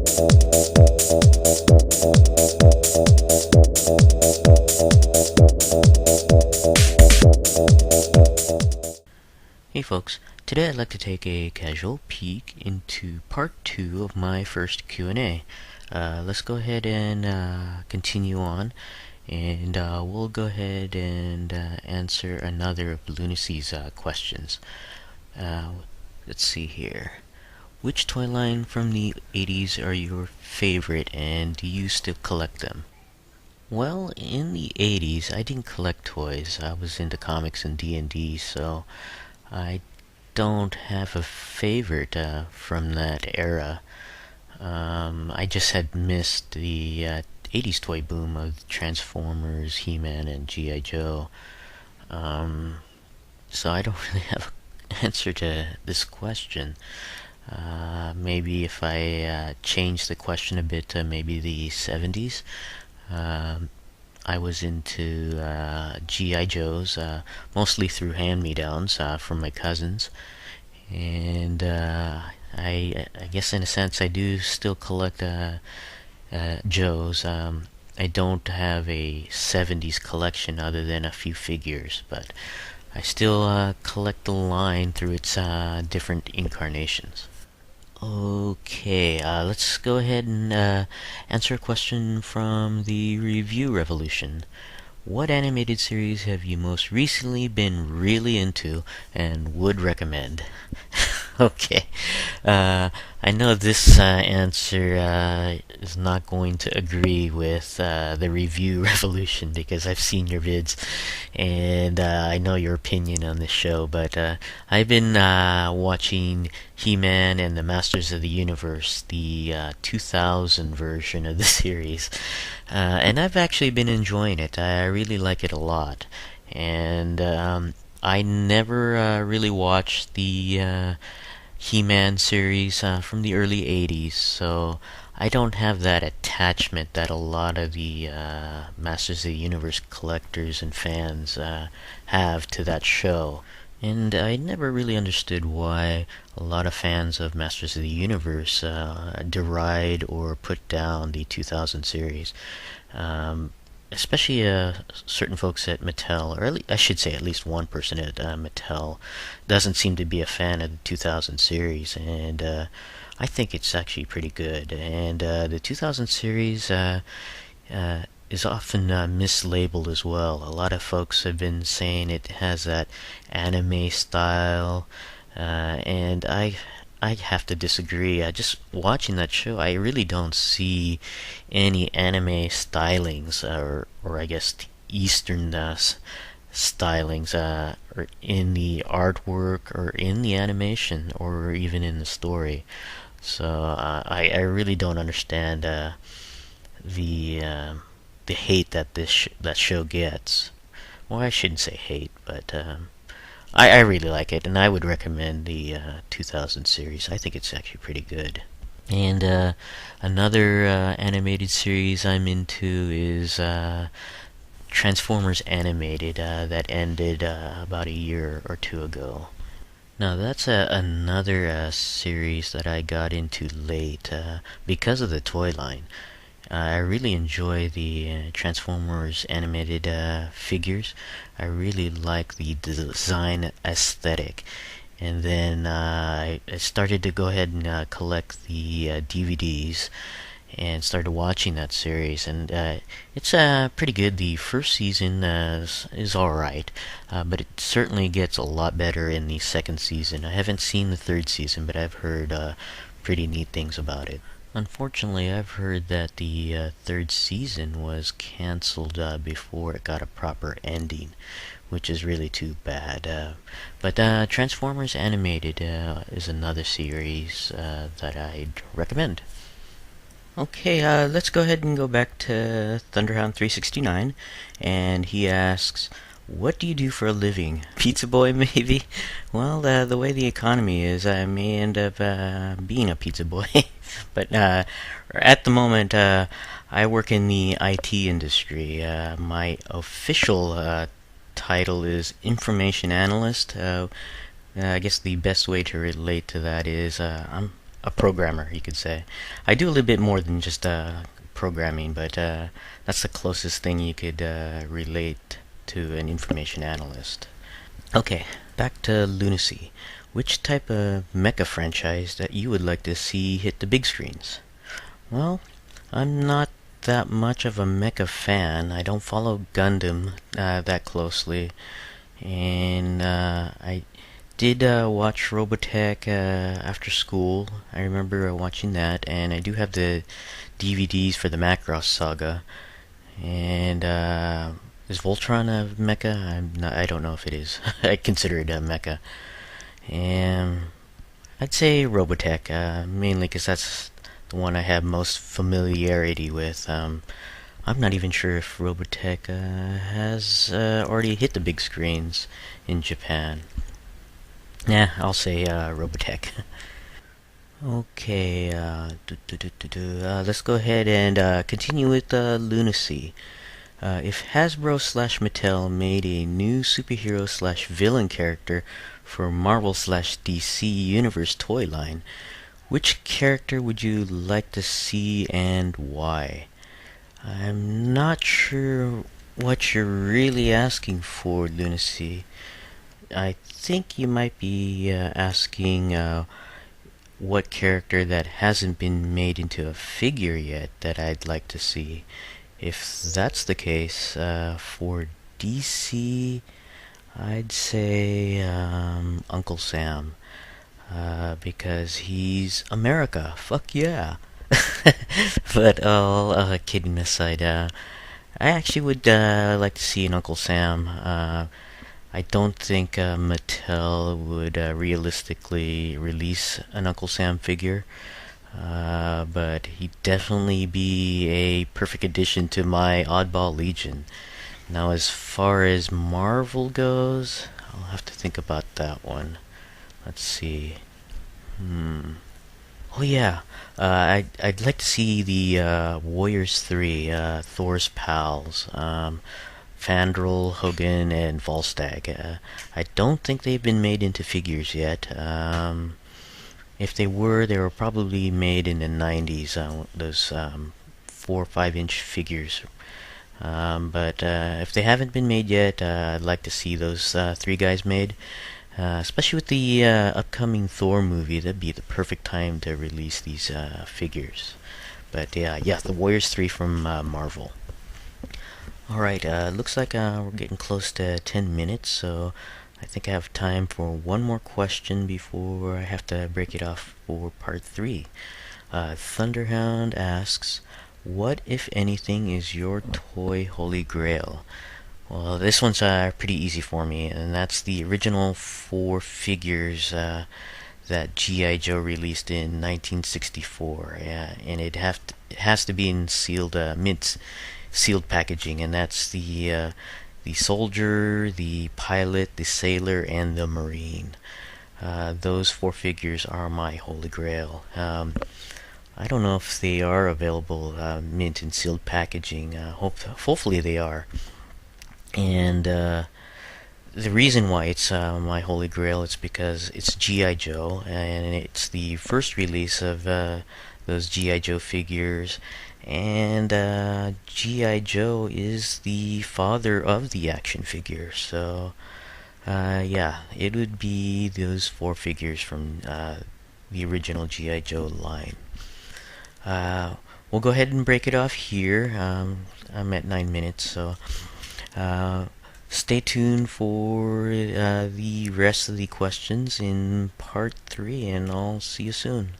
Hey folks, today I'd like to take a casual peek into part 2 of my first Q&A. Let's go ahead and continue on, and we'll go ahead and answer another of Lunacy's questions. Let's see here. Which toy line from the 80s are your favorite, and do you still collect them? Well, in the 80s, I didn't collect toys. I was into comics and D&D, so I don't have a favorite from that era. I just had missed the 80s toy boom of Transformers, He-Man, and G.I. Joe. So I don't really have an answer to this question. Maybe if I change the question a bit to maybe the 70s. I was into G.I. Joes, mostly through hand-me-downs from my cousins. And I guess in a sense I do still collect Joes. I don't have a 70s collection other than a few figures, but I still collect the line through its different incarnations. Okay, let's go ahead and answer a question from the Review Revolution. What animated series have you most recently been really into and would recommend? Okay, I know this answer is not going to agree with the Review Revolution because I've seen your vids and I know your opinion on this show, but I've been watching He-Man and the Masters of the Universe, the 2000 version of the series, and I've actually been enjoying it. I really like it a lot, and I never really watched the He-Man series from the early 80s, so I don't have that attachment that a lot of the Masters of the Universe collectors and fans have to that show. And I never really understood why a lot of fans of Masters of the Universe deride or put down the 2000 series. Especially certain folks at Mattel, or I should say at least one person at Mattel, doesn't seem to be a fan of the 2000 series, and I think it's actually pretty good. And the 2000 series is often mislabeled as well. A lot of folks have been saying it has that anime style, and I have to disagree. Just watching that show, I really don't see any anime stylings, or I guess Eastern stylings, or in the artwork, or in the animation, or even in the story. So I really don't understand the hate that that show gets. Well, I shouldn't say hate, but I really like it, and I would recommend the 2000 series. I think it's actually pretty good. And another animated series I'm into is Transformers Animated that ended about a year or two ago. Now that's another series that I got into late because of the toy line. I really enjoy the Transformers animated figures. I really like the design aesthetic. And then I started to go ahead and collect the DVDs and started watching that series. And it's pretty good. The first season is alright, but it certainly gets a lot better in the second season. I haven't seen the third season, but I've heard pretty neat things about it. Unfortunately, I've heard that the third season was canceled before it got a proper ending, which is really too bad. But Transformers Animated is another series that I'd recommend. Okay, let's go ahead and go back to Thunderhound369, and he asks, what do you do for a living? Pizza boy, maybe? Well, the way the economy is, I may end up being a pizza boy. But at the moment, I work in the IT industry. My official title is Information Analyst. I guess the best way to relate to that is I'm a programmer, you could say. I do a little bit more than just programming, but that's the closest thing you could relate to an information analyst. Okay, back to Lunacy. Which type of mecha franchise that you would like to see hit the big screens? Well, I'm not that much of a mecha fan. I don't follow Gundam that closely, and I did watch Robotech after school. I remember watching that, and I do have the DVDs for the Macross saga. And is Voltron a mecha? I don't know if it is. I consider it a mecha. And I'd say Robotech, mainly because that's the one I have most familiarity with. I'm not even sure if Robotech has already hit the big screens in Japan. Yeah, I'll say Robotech. Okay, let's go ahead and continue with Lunacy. If Hasbro slash Mattel made a new superhero slash villain character for Marvel slash DC Universe toy line, which character would you like to see and why? I'm not sure what you're really asking for, Lunacy. I think you might be asking what character that hasn't been made into a figure yet that I'd like to see. If that's the case, for DC, I'd say Uncle Sam, because he's America. Fuck yeah. But all kidding aside, I actually would like to see an Uncle Sam. I don't think Mattel would realistically release an Uncle Sam figure, but he'd definitely be a perfect addition to my Oddball Legion. Now, as far as Marvel goes, I'll have to think about that one. Let's see. Oh yeah, I'd like to see the Warriors 3, Thor's pals. Fandral, Hogan, and Volstagg. I don't think they've been made into figures yet. If they were probably made in the 90s, those 4 or 5 inch figures. But if they haven't been made yet, I'd like to see those 3 guys made. Especially with the upcoming Thor movie, that'd be the perfect time to release these figures. But yeah, the Warriors 3 from Marvel. Alright, looks like we're getting close to 10 minutes, so I think I have time for one more question before I have to break it off for part 3. Thunderhound asks, what, if anything, is your toy holy grail? Well, this one's pretty easy for me, and that's the original 4 figures that G.I. Joe released in 1964. And it has to be in sealed sealed packaging, and that's the soldier, the pilot, the sailor, and the marine. Those 4 figures are my holy grail. I don't know if they are available mint in sealed packaging. Hopefully they are. And the reason why it's my holy grail is because it's G.I. Joe, and it's the first release of those G.I. Joe figures. And G.I. Joe is the father of the action figure, so yeah, it would be those 4 figures from the original G.I. Joe line. We'll go ahead and break it off here. I'm at 9 minutes, so stay tuned for the rest of the questions in part 3, and I'll see you soon.